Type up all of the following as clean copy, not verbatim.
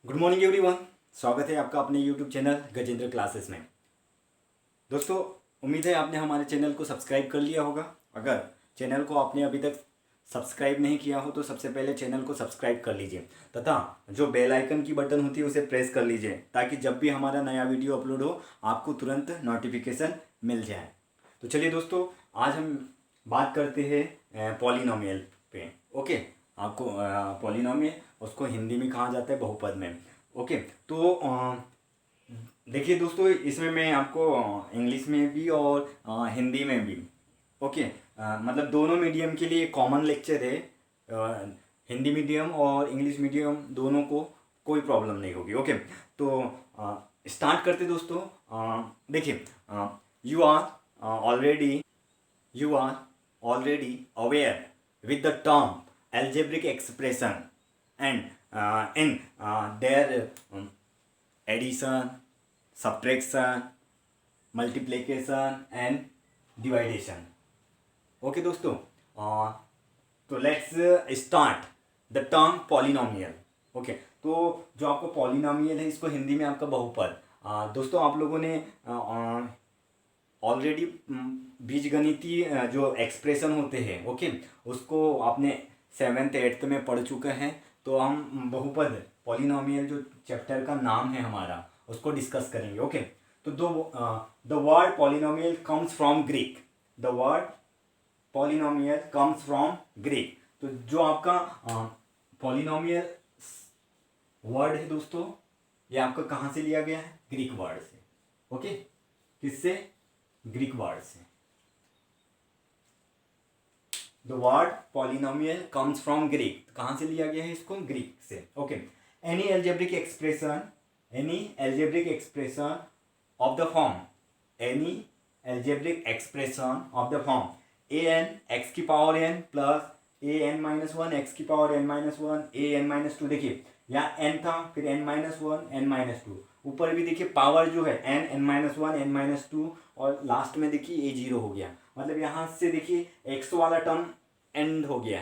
Good morning everyone. स्वागत है आपका अपने यूट्यूब चैनल गजेंद्र क्लासेस में। दोस्तों, उम्मीद है आपने हमारे चैनल को सब्सक्राइब कर लिया होगा। अगर चैनल को आपने अभी तक सब्सक्राइब नहीं किया हो तो सबसे पहले चैनल को सब्सक्राइब कर लीजिए तथा जो बेल आइकन की बटन होती है उसे प्रेस कर लीजिए ताकि जब भी हमारा नया वीडियो अपलोड हो आपको तुरंत नोटिफिकेशन मिल जाए। तो चलिए दोस्तों, आज हम बात करते हैं पॉलिनोमियल पे। ओके, आपको पॉलिनोमियल उसको हिंदी में कहा जाता है बहुपद में। ओके, तो देखिए दोस्तों, इसमें मैं आपको इंग्लिश में भी और हिंदी में भी ओके मतलब दोनों मीडियम के लिए कॉमन लेक्चर है। हिंदी मीडियम और इंग्लिश मीडियम दोनों को कोई प्रॉब्लम नहीं होगी। ओके, तो स्टार्ट करते दोस्तों। देखिए, you are already you are already aware with the term algebraic expression and in their addition, subtraction, multiplication and division. Okay दोस्तों, तो let's start the term polynomial. Okay, तो जो आपको पॉलिनोमियल है इसको हिंदी में आपका बहुपद। दोस्तों, आप लोगों ने ऑलरेडी बीजगणितीय जो एक्सप्रेशन होते हैं ओके उसको आपने 7th 8th में पढ़ चुके हैं। तो हम बहुपद पॉलिनोमियल जो चैप्टर का नाम है हमारा उसको डिस्कस करेंगे। ओके, तो the word polynomial comes from Greek. The word polynomial comes from Greek. तो जो आपका पॉलिनोमियल वर्ड है दोस्तों, ये आपका कहाँ से लिया गया है? ग्रीक वर्ड से। ओके, किससे? ग्रीक वर्ड से। The word polynomial comes from Greek. कहाँ से लिया गया है इसको? ग्रीक से। Okay, any algebraic expression of the form, any algebraic expression of the form a n x की power n plus a n minus one x की power n minus one a n minus two. देखिए यहाँ n था, फिर n minus one n minus to, ऊपर भी देखिए power जो है n n minus one n minus two और लास्ट में देखिए ए जीरो हो गया। मतलब यहाँ से देखिए एक्स वाला टर्म एंड हो गया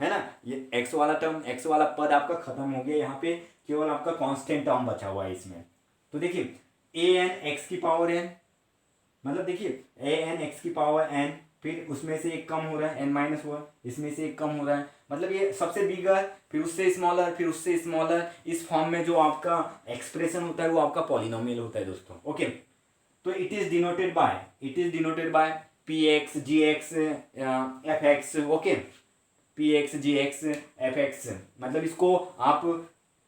है ना। ये एक्स वाला टर्म, एक्स वाला पद आपका खत्म हो गया। यहाँ पे केवल आपका कांस्टेंट टर्म बचा हुआ है इसमें। तो देखिए ए एन एक्स की पावर एन, मतलब देखिए ए एन एक्स की पावर एन, फिर उसमें से एक कम हो रहा है एन माइनस वन, इसमें से एक कम हो रहा है, मतलब ये सबसे बिगर, फिर उससे स्मॉलर, फिर उससे स्मॉलर। इस फॉर्म में जो आपका एक्सप्रेशन होता है वो आपका पॉलिनोमियल होता है दोस्तों। ओके, तो it is denoted by p x g x f x. Okay, p x g x f x, मतलब इसको आप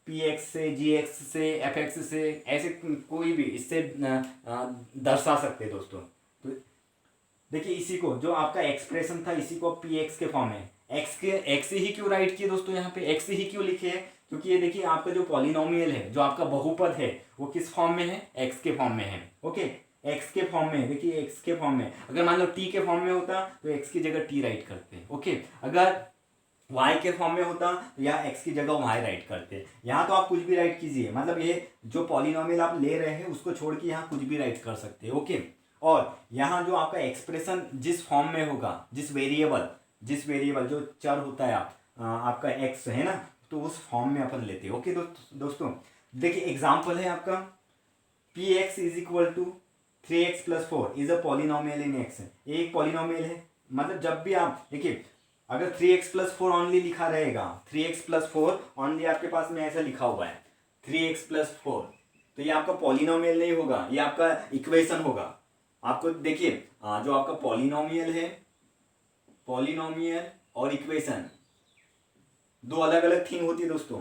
पी एक्स से जी एक्स से एफ एक्स से ऐसे कोई भी इससे दर्शा सकते हैं दोस्तों। तो देखिए इसी को जो आपका एक्सप्रेशन था इसी को पी एक्स के फॉर्म में एक्स ही क्यों राइट किए दोस्तों? यहाँ पे एक्स ही क्यों लिखे है? क्योंकि ये देखिए आपका जो पॉलिनोमियल है, जो आपका बहुपद है, वो किस फॉर्म में है? एक्स के फॉर्म में है। ओके, एक्स के फॉर्म में, देखिए एक्स के फॉर्म में। अगर मान लो टी के फॉर्म में होता तो एक्स की जगह टी राइट करते हैं। ओके, अगर वाई के फॉर्म में होता तो यहाँ एक्स की जगह वाई राइट करते। यहाँ तो आप कुछ भी राइट कीजिए, मतलब ये जो पॉलिनोमियल आप ले रहे हैं उसको छोड़ के यहाँ कुछ भी राइट कर सकते हैं। ओके, और यहाँ जो आपका एक्सप्रेशन जिस फॉर्म में होगा, जिस वेरिएबल जो चर होता है आपका एक्स है ना, तो उस फॉर्म में अपन लेते हैं। ओके दोस्तों, देखिए एग्जाम्पल है आपका p x is equal to 3x plus 4 is a polynomial in x. ये एक पॉलिनोमियल है, मतलब जब भी आप देखिए अगर 3x प्लस 4 ऑनली लिखा रहेगा, 3x प्लस 4 ऑनली आपके पास में ऐसा लिखा हुआ है 3x प्लस 4, तो ये आपका पॉलिनोमियल नहीं होगा, ये आपका इक्वेशन होगा। आपको देखिए जो आपका पॉलिनोमियल है, पॉलिनोमियल और इक्वेशन दो अलग अलग थिंग होती है दोस्तों,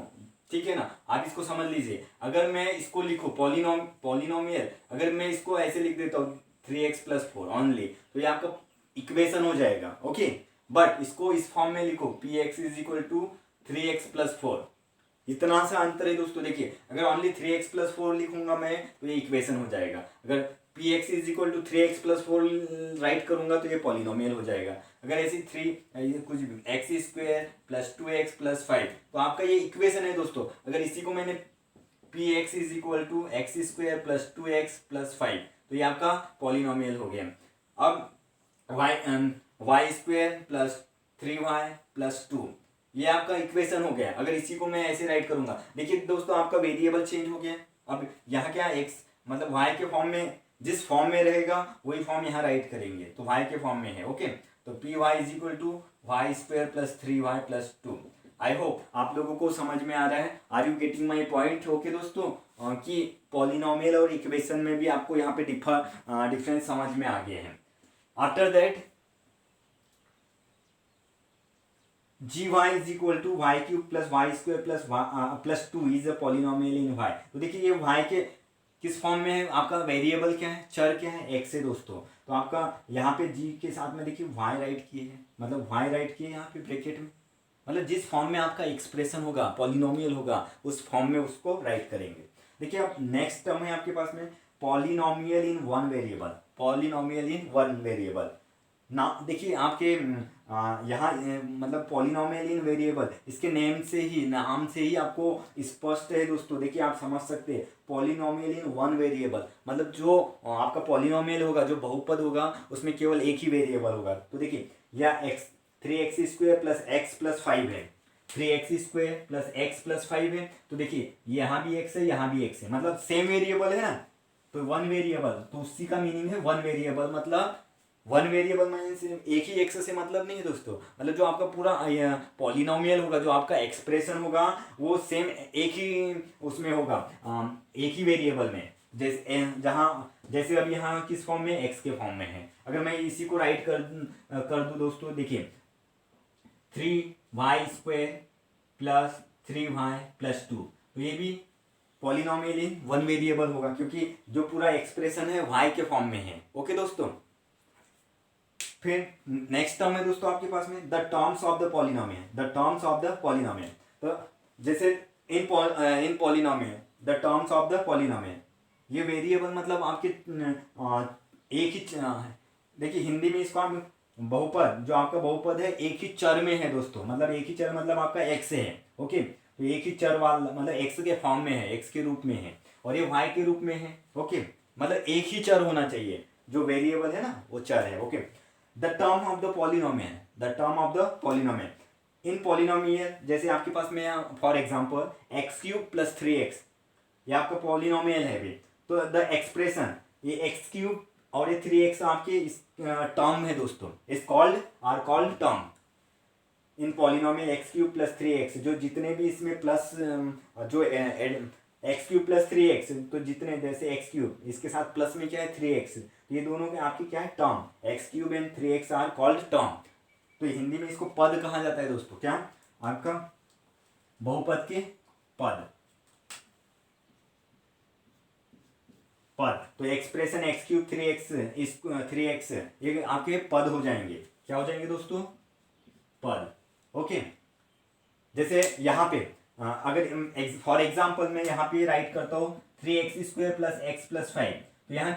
ठीक है ना। आप इसको समझ लीजिए, अगर मैं इसको लिखूं पॉलिनोमियल, अगर मैं इसको ऐसे लिख देता हूँ 3x प्लस 4 ऑनली, तो ये आपका इक्वेशन हो जाएगा। ओके, बट इसको इस फॉर्म में लिखो p x is equal to 3x plus 4, इतना सा अंतर है दोस्तों। देखिए अगर ओनली 3x प्लस 4 लिखूंगा मैं तो ये इक्वेशन हो जाएगा, अगर p x is equal to 3x plus 4 write करूंगा तो ये पॉलिनोमियल हो जाएगा। अगर ऐसी कुछ भी x square plus 2x plus 5, तो आपका ये इक्वेशन है दोस्तों। अगर इसी को मैंने p x is equal to x square plus 2x plus 5, तो ये आपका पॉलिनोमियल हो गया। अब Y square plus 3y plus 2, ये आपका इक्वेशन हो गया। अगर इसी को मैं ऐसे राइट करूंगा, देखिए दोस्तों आपका वेरिएबल चेंज हो गया। अब यहाँ क्या एक्स मतलब वाई के फॉर्म में, जिस फॉर्म में रहेगा वही फॉर्म यहाँ राइट करेंगे, तो वाई के फॉर्म में है। ओके, तो p y is equal to y square plus 3y plus 2। I hope आप लोगों को समझ में आ रहा है। Are you getting my point? Okay दोस्तों, कि पॉलिनोमियल और इक्वेशन में भी आपको यहाँ पे डिफरेंस समझ में आ गए हैं। After that g y is equal to y cube plus y square plus 2 is a polynomial in y. तो देखिए ये वाई के किस फॉर्म में है, आपका वेरिएबल क्या है, चर क्या है, एक्स है दोस्तों। तो आपका यहाँ पे जी के साथ में देखिए वाई राइट किए हैं, मतलब वाई राइट किए यहाँ पे ब्रैकेट में, मतलब जिस फॉर्म में आपका एक्सप्रेशन होगा, पॉलिनोमियल होगा, उस फॉर्म में उसको राइट करेंगे। देखिए अब नेक्स्ट टर्म है आपके पास में polynomial in one variable, polynomial in one variable ना। देखिए आपके यहाँ मतलब पॉलिनोमियल इन वेरिएबल, इसके नेम से ही, नाम से ही आपको स्पष्ट है दोस्तों। देखिए आप समझ सकते हैं पॉलिनोमियल इन वन वेरिएबल, मतलब जो आपका पॉलिनोमियल होगा, जो बहुपद होगा, उसमें केवल एक ही वेरिएबल होगा। तो देखिए यह x 3x square plus x plus 5 है, 3x square plus x plus 5 है। तो देखिए यहाँ भी x है, यहाँ भी x है, मतलब सेम वेरिएबल है ना, तो वन वेरिएबल, तो उसी का मीनिंग है वन वेरिएबल। मतलब वन वेरिएबल मीन्स एक ही एक्स से मतलब नहीं है दोस्तों, मतलब जो आपका पूरा पॉलिनोमियल होगा, जो आपका एक्सप्रेशन होगा, वो सेम एक ही उसमें होगा, एक ही वेरिएबल में। जैसे अब यहाँ किस फॉर्म में, एक्स के फॉर्म में है। अगर मैं इसी को राइट कर दूँ दोस्तों, देखिए 3y square plus 3y plus 2, तो ये भी पॉलिनोमियल इन वन वेरिएबल होगा, क्योंकि जो पूरा एक्सप्रेशन है y के फॉर्म में है। ओके दोस्तों, फिर नेक्स्ट टर्म है दोस्तों आपके पास में the terms of the polynomial, the terms of the polynomial. तो जैसे इन polynomial the terms of the polynomial, ये वेरिएबल मतलब आपके एक ही देखिए हिंदी में इसको आप बहुपद, जो आपका बहुपद है एक ही चर में है दोस्तों, मतलब एक ही चर मतलब आपका एक्स है। ओके, तो एक ही चर वाला मतलब एक्स के फॉर्म में है, एक्स के रूप में है, और ये वाई के रूप में है। ओके, मतलब एक ही चर होना चाहिए, जो वेरिएबल है ना वो चर है। Okay, the term of the polynomial, the term of the polynomial in polynomial, जैसे आपके पास में for example x cube plus 3x, ये आपका पॉलिनोमियल है भी, तो द एक्सप्रेशन ये एक्स क्यूब और ये 3x आपके इस टर्म है दोस्तों, is called are called term in polynomial x cube plus 3x। जो जितने भी इसमें प्लस जो एक्स क्यूब प्लस 3x, तो जितने जैसे एक्स क्यूब इसके साथ प्लस में क्या है 3x, तो ये दोनों के आपकी क्या है term, x cube and 3x are called term. तो हिंदी में इसको पद कहा जाता है दोस्तों, क्या आपका बहुपद के पद, पद। तो एक्सप्रेशन एक्स क्यूब 3x ये आपके पद हो जाएंगे, क्या हो जाएंगे दोस्तों, पद। ओके, जैसे यहाँ पे अगर फॉर एग्जाम्पल मैं यहाँ पे राइट करता हूँ 3x square plus x plus 5, तो यहाँ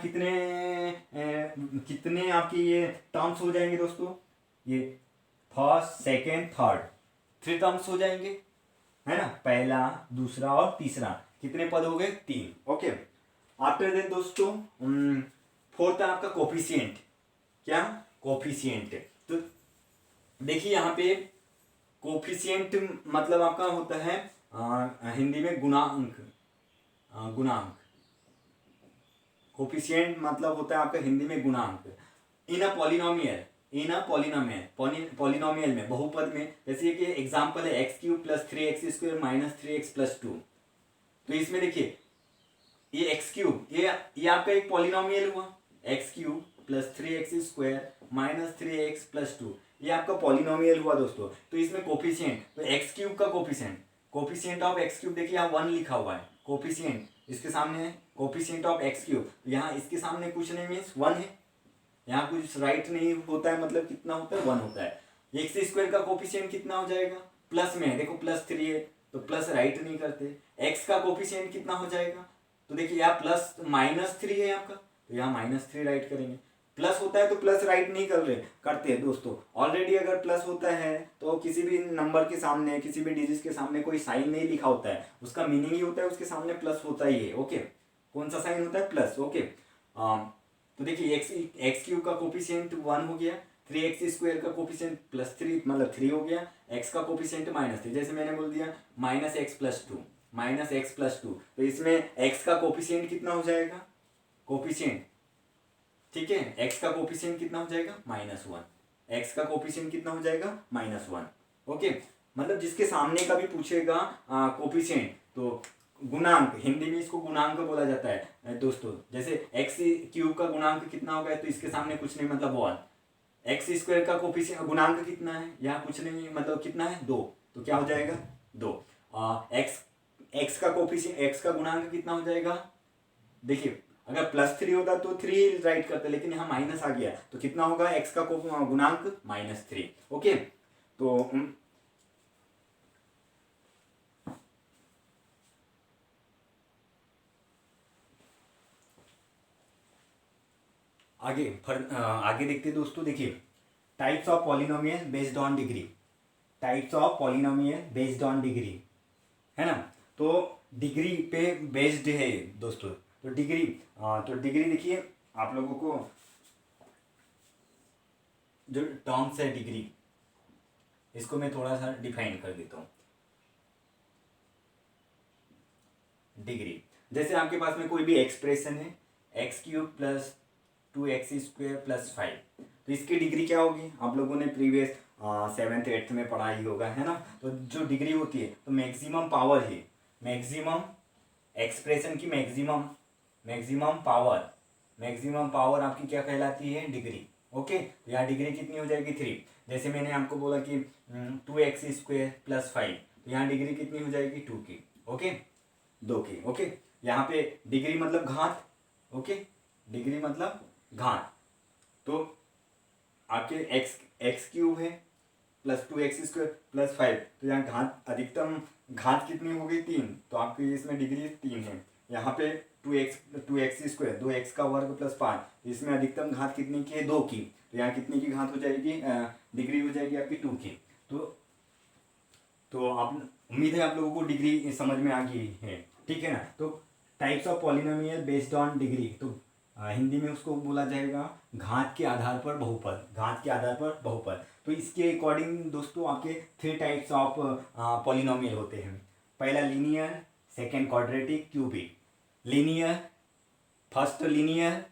कितने आपके ये टर्म्स हो जाएंगे दोस्तों, ये फर्स्ट सेकेंड थर्ड 3 टर्म्स हो जाएंगे, है ना, पहला दूसरा और तीसरा, कितने पद हो गए 3। ओके, आफ्टर दैट दोस्तों फोर्थ है आपका कोफिशिएंट, क्या कोफिशिएंट। तो देखिए यहाँ पे कोफिशिएंट मतलब आपका होता है हिंदी में गुणांक, गुणांक। कोफिशिएंट मतलब होता है आपका हिंदी में गुणांक। इन अ पॉलिनोमियल, इन अ पॉलिनोमियल में, बहुपद में, जैसे कि एग्जांपल है x cube plus 3x square minus 3x plus 2। तो इसमें देखिए ये एक्स क्यूब ये आपका एक पॉलिनोमियल हुआ, x cube plus 3x square minus 3x plus 2, ये आपका पॉलिनोमियल हुआ दोस्तों। तो इसमें कोफिशिएंट, तो एक्स क्यूब का coefficient, coefficient of x cube देखिए यहाँ 1 लिखा हुआ है, कोफिशिएंट इसके सामने है, कोफिशिएंट ऑफ एक्स क्यूब, यहाँ इसके सामने कुछ नहीं मीन्स 1 है, यहाँ कुछ राइट नहीं होता है, मतलब कितना होता है 1 होता है। एक्स स्क्वायर का कोफिशिएंट कितना हो जाएगा, प्लस में है, देखो प्लस 3 है तो प्लस राइट नहीं करते। एक्स का कोफिशिएंट कितना हो जाएगा, तो देखिए यहाँ प्लस -3 है आपका, तो यहाँ -3 राइट करेंगे। प्लस होता है तो प्लस राइट नहीं करते हैं दोस्तों। ऑलरेडी अगर प्लस होता है तो किसी भी नंबर के सामने, किसी भी डिजिट के सामने कोई साइन नहीं लिखा होता है, उसका मीनिंग ही होता है उसके सामने प्लस होता ही है। ओके, कौन सा साइन होता है, प्लस। ओके, तो देखिए एक्स क्यूब का कोफिशिएंट 1 हो गया, 3x² का कोफिशिएंट +3 मतलब 3 हो गया, x का कोफिशिएंट -3, जैसे मैंने बोल दिया -x+2 -x+2, तो इसमें x का कोफिशिएंट कितना हो जाएगा, कोफिशिएंट, ठीक है, x का कोफिशिएंट कितना हो जाएगा -1, x का कोफिशिएंट कितना हो जाएगा -1। ओके, मतलब जिसके सामने का भी पूछेगा कोफिशिएंट तो गुणांक, हिंदी में इसको गुणांक बोला जाता है दोस्तों। जैसे x³ का गुणांक कितना होगा, तो इसके सामने कुछ नहीं मतलब 1। x² का कोफिशिएंट गुणांक कितना है, यहाँ कुछ नहीं मतलब कितना है 2, तो क्या हो जाएगा 2। x का कोफिशिएंट, x का गुणांक कितना हो जाएगा, देखिए अगर +3 होता तो 3 राइट करते, लेकिन यहाँ माइनस आ गया तो कितना होगा, x का गुणांक -3। ओके, तो आगे देखते दोस्तों। देखिए types of polynomial based on degree, types of polynomial based on degree, है ना, तो डिग्री पे बेस्ड है दोस्तों। तो डिग्री देखिए आप लोगों को जो टर्म्स है डिग्री, इसको मैं थोड़ा सा डिफाइन कर देता हूँ। डिग्री, जैसे आपके पास में कोई भी एक्सप्रेशन है x³ + 2x² + 5, तो इसकी डिग्री क्या होगी, आप लोगों ने प्रीवियस 7th 8th में पढ़ा ही होगा, है ना। तो जो डिग्री होती है तो मैक्सिमम पावर है, मैक्सिमम एक्सप्रेशन की मैक्सिमम पावर आपकी क्या कहलाती है, डिग्री। ओके, तो यहाँ डिग्री कितनी हो जाएगी 3। जैसे मैंने आपको बोला कि 2x² + 5, तो यहाँ डिग्री कितनी हो जाएगी 2 की। ओके, 2 की। ओके, यहाँ पे डिग्री मतलब घात। ओके, डिग्री मतलब घात, तो आपके x³ है +2x² + 5, तो यहाँ घात, अधिकतम घात कितनी हो गई 3, तो आपकी इसमें डिग्री 3 है। यहाँ पे 2x² 2x का वर्ग + 5, इसमें अधिकतम घात कितनी की है, 2 की, तो यहाँ कितनी की घात हो जाएगी, डिग्री हो जाएगी आपकी 2 की। तो आप, उम्मीद है आप लोगों को डिग्री समझ में आ गई है, ठीक है ना। तो types of polynomial based on degree, तो हिंदी में उसको बोला जाएगा घात के आधार पर बहुपद, घात के आधार पर बहुपद। तो इसके अकॉर्डिंग दोस्तों आपके 3 टाइप्स ऑफ पॉलिनोमियल होते हैं। पहला linear, second quadratic, cubic. Linear, first linear,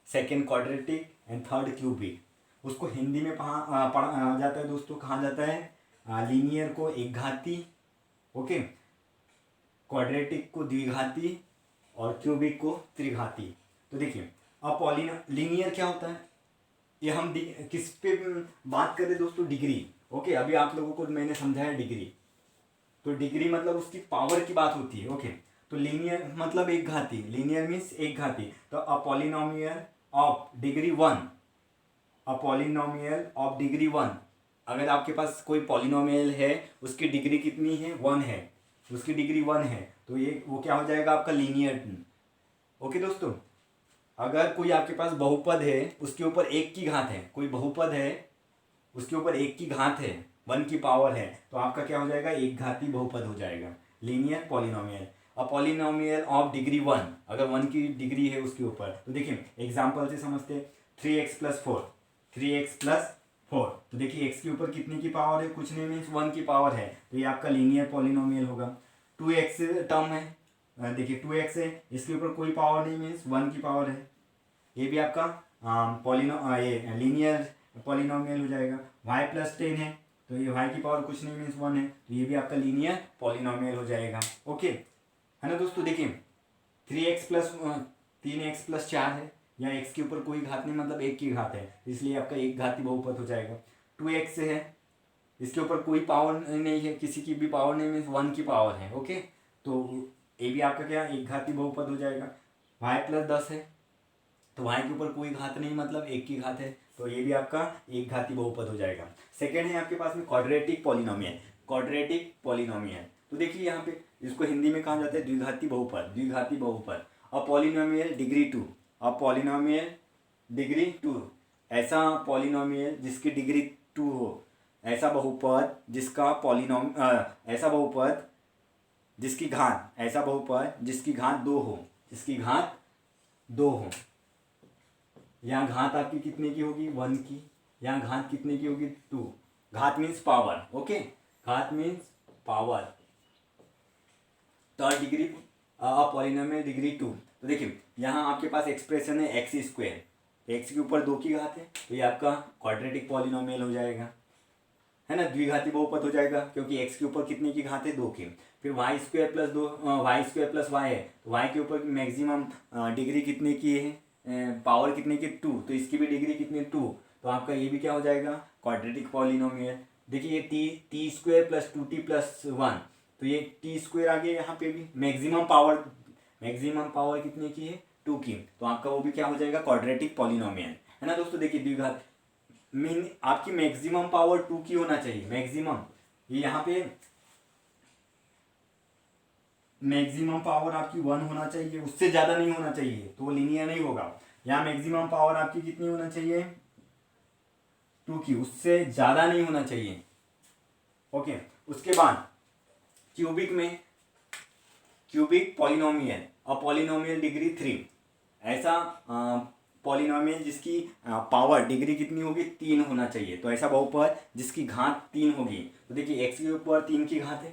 second quadratic and third cubic. उसको हिंदी में पढ़ा जाता है दोस्तों, कहा जाता है लीनियर को एक घाती, ओके, क्वाड्रेटिक को द्विघाती और क्यूबिक को त्रिघाती। तो देखिए अब लीनियर क्या होता है, ये हम किस पे बात कर रहे दोस्तों, डिग्री। ओके, अभी आप लोगों को मैंने समझाया डिग्री, तो डिग्री मतलब उसकी पावर की बात होती है। ओके, तो लीनियर मतलब एक घाती, लीनियर मीन्स एक घाती। तो a polynomial of degree 1, a polynomial of degree 1, अगर आपके पास कोई पॉलिनोमियल है उसकी डिग्री कितनी है, 1 है, उसकी डिग्री 1 है, तो ये वो क्या हो जाएगा आपका लीनियर। ओके दोस्तों, अगर कोई आपके पास बहुपद है उसके ऊपर 1 की घात है, कोई बहुपद है उसके ऊपर 1 की घात है, 1 की पावर है, तो आपका क्या हो जाएगा, एक घाती बहुपद हो जाएगा, linear polynomial. A polynomial of degree 1, अगर 1 की डिग्री है उसके ऊपर, तो देखिए एग्जाम्पल से समझते, 3x + 4, 3x + 4, तो देखिए x के ऊपर कितने की पावर है, कुछ नहीं मीन्स 1 की पावर है, तो ये आपका लीनियर पॉलिनोमियल होगा। 2x टर्म है, देखिए 2x है, इसके ऊपर कोई पावर नहीं मीन्स 1 की पावर है, ये भी आपका ये लीनियर पॉलिनोमियल हो जाएगा। y + 10 है, तो ये y की पावर कुछ नहीं मीन्स 1 है, तो ये भी आपका लीनियर पॉलिनोमियल हो जाएगा। ओके, है ना दोस्तों। देखिए 3x + 4 है, या x के ऊपर कोई घात नहीं मतलब 1 की घात है, इसलिए आपका एक घाती बहुपद हो जाएगा। 2x है, इसके ऊपर कोई पावर नहीं है, किसी की भी पावर नहीं मीन्स 1 की पावर है। ओके, तो ये भी आपका क्या एक घाती बहुपद हो जाएगा। y + 10 है, तो y के ऊपर कोई घात नहीं मतलब 1 की घात है, तो ये भी आपका एक घाती बहुपद हो जाएगा। सेकेंड है आपके पास में क्वाड्रेटिक पॉलिनोमियल, क्वाड्रेटिक पॉलिनोमियल, तो देखिए यहाँ पे इसको हिंदी में कहा जाता है द्विघाती बहुपद, द्विघाती बहुपद। A polynomial degree 2, a polynomial degree 2, ऐसा पॉलिनोमियल जिसकी डिग्री 2 हो, ऐसा बहुपद जिसका ऐसा बहुपद जिसकी घात, ऐसा बहुपद जिसकी घात 2 हो, जिसकी घात 2 हो। यहाँ घात आपकी कितने की होगी, 1 की, यहाँ घात कितने की होगी 2, घात मीन्स पावर, ओके, घात means power, third degree polynomial degree 2। तो देखिए यहाँ आपके पास एक्सप्रेशन है एक्स स्क्वायर, एक्स के ऊपर 2 की घात है, तो ये आपका क्वाड्रेटिक पॉलिनोमियल हो जाएगा, है ना, द्विघाती बहुपद हो जाएगा, क्योंकि एक्स के ऊपर कितने की घात है 2 की। फिर y square plus 2, y square plus y है, तो वाई के ऊपर मैक्सिमम डिग्री कितने की है, पावर कितने की 2, तो इसकी भी डिग्री कितनी 2, तो आपका ये भी क्या हो जाएगा क्वाड्रेटिक पॉलिनोमियल। देखिए ये T square plus 2t plus 1, तो ये टी स्क्वायर आ गया यहाँ पे भी, मैक्सिमम पावर कितने की है 2 की, तो आपका वो भी क्या हो जाएगा क्वाड्रेटिक पॉलिनोमियल, है ना दोस्तों। देखिए द्विघात मीन आपकी मैक्सिमम पावर 2 की होना चाहिए, मैक्सिमम, ये यहाँ पे मैक्सिमम पावर आपकी 1 होना चाहिए, उससे ज्यादा नहीं होना चाहिए, तो वो लीनियर नहीं होगा। यहाँ मैक्सिमम पावर आपकी कितनी होना चाहिए 2 की, उससे ज्यादा नहीं होना चाहिए, ओके। उसके बाद क्यूबिक पॉलिनोमियल और पॉलिनोमियल डिग्री 3, ऐसा पॉलिनोमियल जिसकी पावर डिग्री कितनी होगी 3 होना चाहिए, तो ऐसा बहुपद जिसकी घात 3 होगी। तो देखिए एक्स के ऊपर 3 की घात है,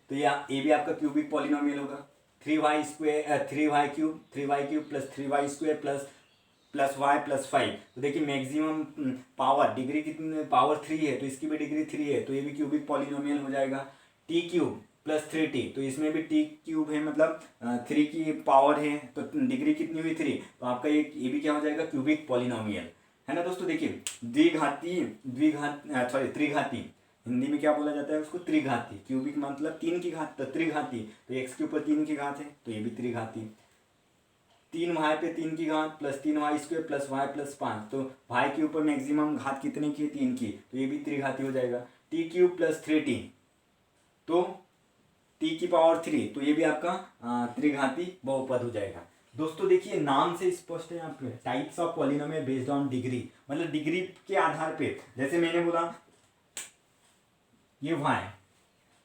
तो ये भी आपका क्यूबिक पॉलिनोमियल होगा, 3y square 3y cube plus 3y square plus y plus 5। तो देखिए मैक्सिमम पावर डिग्री कितनी, पावर 3 है, तो इसकी भी डिग्री 3 है, तो ये भी क्यूबिक पॉलिनोमियल हो जाएगा। टी क्यूब प्लस 3t, तो इसमें भी टी क्यूब है, मतलब 3 की पावर है, तो डिग्री कितनी हुई 3, तो आपका ये भी क्या हो जाएगा क्यूबिक पॉलिनोमियल, है ना दोस्तों। देखिए त्रिघाती, हिंदी में क्या बोला जाता है उसको, त्रिघाती, क्यूबिक मतलब 3 की घात, तो त्रिघाती, तो एक्स के ऊपर 3 की घात है, तो ये भी त्रिघाती, 3y पे 3 की घात plus 3y square plus y plus 5, तो y के ऊपर मैक्सिमम घात कितने की है 3 की, तो ये भी त्रिघाती हो जाएगा। टी क्यूब प्लस 3t, तो t की पावर 3, तो ये भी आपका त्रिघाती बहुपद हो जाएगा। दोस्तों देखिए नाम से स्पष्ट है आपके, types of polynomial based on degree, मतलब डिग्री के आधार पे, जैसे मैंने बोला ये y,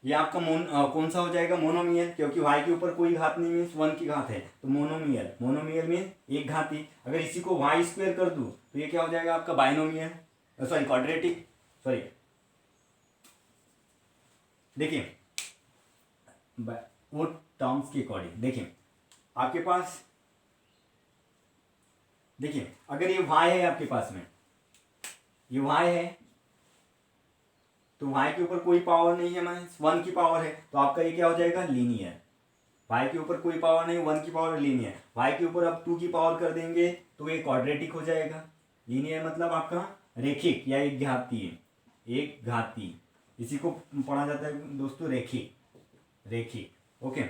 ये आपका कौन सा हो जाएगा मोनोमियल, क्योंकि y के ऊपर कोई घात नहीं मीन्स 1 की घात है, तो मोनोमियल मीन एक घाती। अगर इसी को y स्क्वायर कर दूं तो ये क्या हो जाएगा आपका बाइनोमियल, सॉरी क्वाड्रेटिक, सॉरी देखिए वो टर्म्स के अकॉर्डिंग, देखिए आपके पास, देखिए अगर ये y है आपके पास में, ये y है, तो y के ऊपर कोई पावर नहीं है, माइनस 1 की पावर है, तो आपका ये क्या हो जाएगा लीनियर। y के ऊपर कोई पावर नहीं, 1 की पावर लीनियर, y के ऊपर अब 2 की पावर कर देंगे तो ये क्वाड्रेटिक हो जाएगा। लीनियर मतलब आपका रेखिक या एक घाती, इसी को पढ़ा जाता है दोस्तों रेखिक, ओके,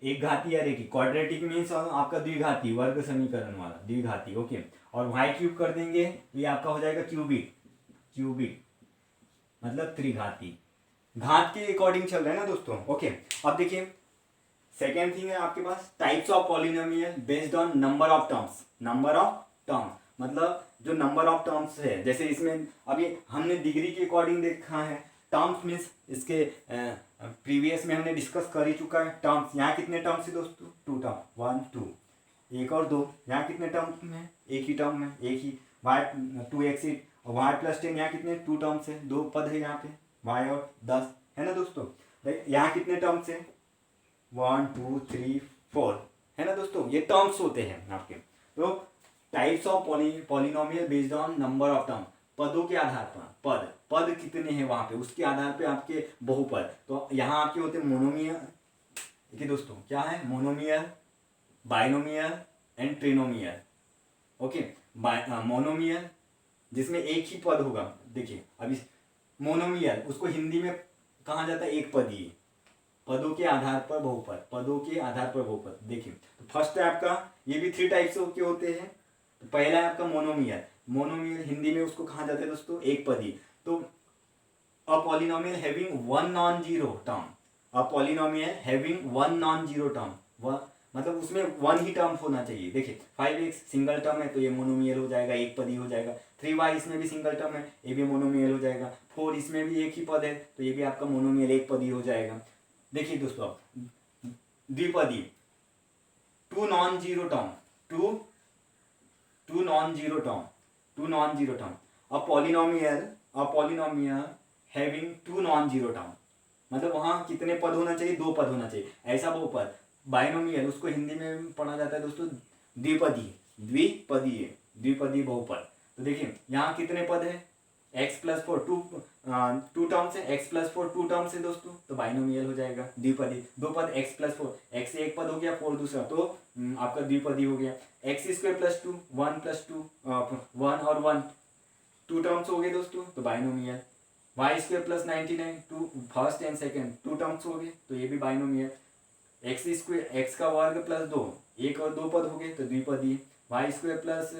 एक घाती या रेखिक। क्वाड्रेटिक मीन्स आपका द्विघाती, वर्ग समीकरण वाला द्विघाती, ओके। और y क्यूब कर देंगे तो ये आपका हो जाएगा क्यूबिक मतलब त्रिघाती, घात के अकॉर्डिंग चल रहा है ना दोस्तों, ओके। अब देखिए सेकेंड थिंग है आपके पास types of polynomial based on number of terms, मतलब जो नंबर ऑफ टर्म्स है, जैसे इसमें अभी हमने डिग्री के अकॉर्डिंग देखा है, टर्म्स मीन्स इसके प्रीवियस में हमने डिस्कस कर ही चुका है। टर्म्स यहाँ कितने टर्म्स है दोस्तों 2 टर्म, 1 2, एक और 2, यहाँ कितने टर्म है एक ही टर्म है, एक ही y 2x, और y प्लस 10, यहाँ कितने 2 टर्म्स है, 2 पद है यहाँ पे y और 10, है ना दोस्तों। यहाँ कितने टर्म्स है 1 2 3 4, है ना दोस्तों, ये टर्म्स होते हैं आपके। तो types of polynomial based on number of term, पदों के आधार पर, पद कितने हैं वहां पे उसके आधार पे आपके बहुपद। तो यहाँ आपके होते हैं मोनोमियल, देखिए दोस्तों क्या है monomial, binomial and trinomial, okay. Monomial जिसमें एक ही पद होगा, देखिए अभी मोनोमियल उसको हिंदी में कहा जाता है एक पदीय, पदों के आधार पर बहुपद, देखिए तो फर्स्ट है आपका, ये भी 3 टाइप्स के होते हैं। तो पहला है आपका मोनोमियल हिंदी में उसको कहा जाता है दोस्तों एक पदी। तो अ polynomial having one non zero term, मतलब उसमें 1 ही टर्म होना चाहिए। देखिए 5x सिंगल टर्म है तो ये मोनोमियल हो जाएगा, एक पदी हो जाएगा। 3y इसमें भी सिंगल टर्म है, ये भी मोनोमियल हो जाएगा। 4 इसमें भी एक ही पद है तो ये भी आपका मोनोमियल एक पदी हो जाएगा। देखिए दोस्तों द्विपदी, 2 non zero term, a polynomial having two non zero term, मतलब वहाँ कितने पद होना चाहिए, दो पद होना चाहिए। ऐसा बहुपद बाइनोमियल, उसको हिंदी में पढ़ा जाता है दोस्तों द्विपदी, द्विपदीय, द्विपदीय बहुपद। तो देखिए यहाँ कितने पद है, x plus four, two terms है, x plus four two terms है दोस्तों, तो बाइनोमियल हो जाएगा द्विपदी। दो पद एक्स प्लस फोर, एक्स एक पद हो गया, फोर दूसरा, तो आपका द्विपदी हो गया। X square plus two, one plus two, one और वन टू टर्म्स हो गए दोस्तों, तो binomial. Y square plus 99, two first and second two terms हो गए, तो ये भी बाइनोमियल। एक्स स्क्वायर, एक्स का वर्ग प्लस दो, एक और दो पद हो गए, तो द्विपदी। Y square plus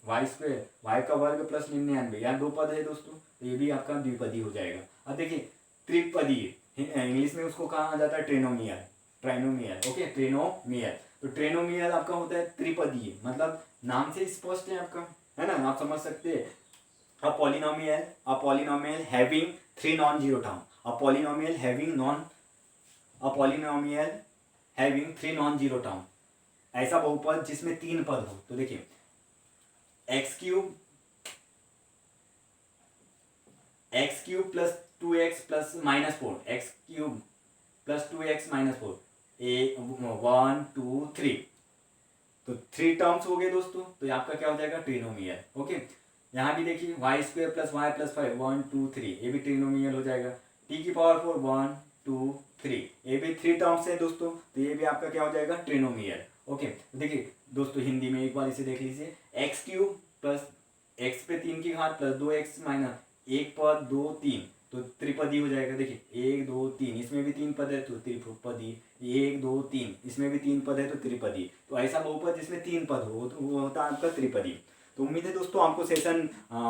y square, y का वर्ग प्लस 99, यहाँ दो पद है दोस्तों, तो ये भी आपका द्विपदी हो जाएगा। अब देखिए त्रिपदीय, इंग्लिश में उसको कहा जाता है ट्रेनोमियल, ट्राइनोमियल, ओके ट्रेनोमियल। तो ट्रेनोमियल आपका होता है त्रिपदीय, मतलब नाम से स्पष्ट है आपका, है ना, आप समझ सकते हैं। A polynomial having three non-zero term. A polynomial having three non-zero term. ऐसा बहुपद जिसमें तीन पद हो। तो देखिए x cube plus two x plus minus four, x cube plus two x minus four, a 1 2 3, तो थ्री टर्म्स हो गए दोस्तों, तो ये आपका क्या हो जाएगा ट्रिनोमियल। ओके, यहाँ भी देखिए Y square plus Y plus five, 1 2 3, ये भी ट्रिनोमियल हो जाएगा। टी की पावर 4 1 2 3, ये भी थ्री टर्म्स है दोस्तों, तो ये भी आपका क्या हो जाएगा ट्रिनोमियल। ओके, तो देखिए दोस्तों हिंदी में एक बार इसे देख लीजिए, एक्स क्यूब प्लस एक्स पे 3 की घात प्लस 2x माइनस एक पद 2 3, तो त्रिपदी हो जाएगा। देखिए 1 2 3, इसमें भी तीन पद है तो त्रिपदी, 1 2 3, इसमें भी तीन पद है तो त्रिपदी। तो ऐसा बहुपद जिसमें तीन पद हो तो वो होता है आपका त्रिपदी। तो उम्मीद है दोस्तों आपको सेशन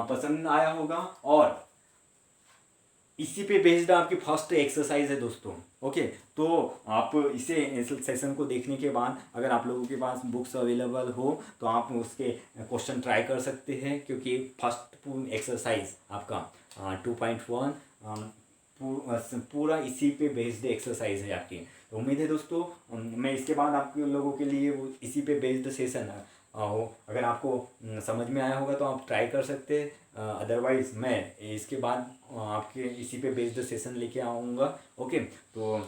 पसंद आया होगा, और इसी पे बेस्ड आपकी फर्स्ट एक्सरसाइज है दोस्तों। ओके, तो आप इसे इस सेशन को देखने के बाद अगर आप लोगों के पास बुक्स अवेलेबल हो तो आप उसके क्वेश्चन ट्राई कर सकते हैं, क्योंकि फर्स्ट एक्सरसाइज आपका 2.1 पूरा इसी पे बेस्ड एक्सरसाइज है आपकी। तो उम्मीद है दोस्तों मैं इसके बाद आप लोगों के लिए वो इसी पे बेस्ड सेशन हो, अगर आपको समझ में आया होगा तो आप ट्राई कर सकते हैं, अदरवाइज मैं इसके बाद आपके इसी पे बेस्ड सेशन लेके आऊँगा। ओके, तो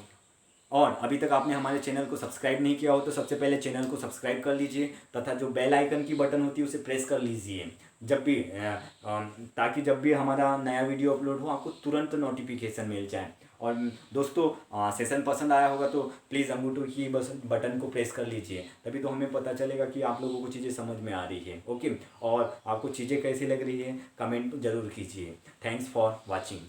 और अभी तक आपने हमारे चैनल को सब्सक्राइब नहीं किया हो तो सबसे पहले चैनल को सब्सक्राइब कर लीजिए, तथा जो बेल आइकन की बटन होती है उसे प्रेस कर लीजिए जब भी ताकि जब भी हमारा नया वीडियो अपलोड हो आपको तुरंत नोटिफिकेशन मिल जाए। और दोस्तों सेशन पसंद आया होगा तो प्लीज़ अंगूठे की बस बटन को प्रेस कर लीजिए, तभी तो हमें पता चलेगा कि आप लोगों को चीज़ें समझ में आ रही है। ओके, और आपको चीज़ें कैसी लग रही है कमेंट जरूर कीजिए। Thanks for watching.